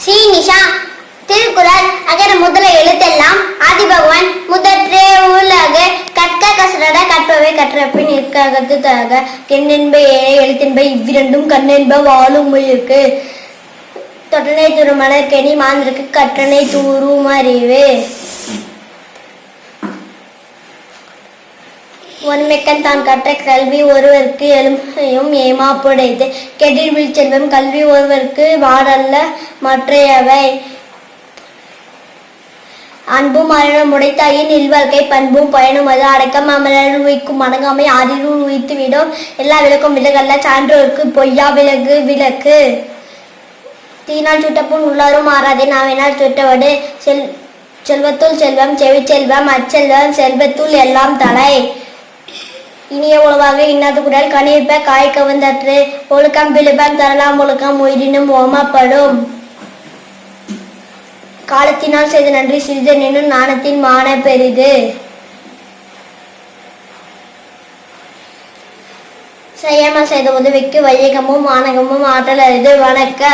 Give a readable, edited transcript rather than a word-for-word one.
ஸ்ரீ நிஷா. திருக்குறள் அகர முதல எழுத்தெல்லாம் ஆதிபகவான் முதற்றே உலக கற்க கசடர கற்பவை கற்றப்பின் நிற்கத்து தக கெண்ணென்ப எழுத்தென்ப இவ்விரண்டும் கண்ணென்ப வாழும் உயிர்க்கு தொட்டனை துருமலர் கெணி மாந்திருக்கு கற்றனை தூரும் அறிவு. ஒன்மைக்கன் தான் கற்ற கல்வி ஒருவருக்கு எலும்பையும் ஏமாப்புடையது கெட்டில் செல்வம் கல்வி ஒருவருக்கு மாடல்ல மற்றையவை. அன்பும் மரணம் உடைத்தாயின் இல்வாழ்க்கை பண்பும் பயனும் அது அடக்கம் அமரர் உயிக்கும் அடங்காமை ஆதிருள் உயித்து விடும் எல்லா விளக்கும் விலகல்ல சான்றோருக்கு பொய்யா விலகு விளக்கு. தீனால் சுட்டப்புண் உள்ளாரும் மாறாதே நாவினால் சுட்டவடு செல்வத்துள் செல்வம் செவி செல்வம் அச்செல்வம் செல்வத்துள் எல்லாம் தலை. இனிய உளவாக இன்னாத குரல் கனிப்ப காய் கவர்ந்தற்று ஒழுக்கம் பிழைப்பம் தரலாம் ஒழுக்கம் உயிரினும் ஓமப்படும். காலத்தினால் செய்த நன்றி சிறிதெனினும் நாணத்தின் மான பெரிது. செய்யாமல் செய்த உதவிக்கு வையகமும் ஆணகமும் ஆற்றல் அரிது. வணக்கம்.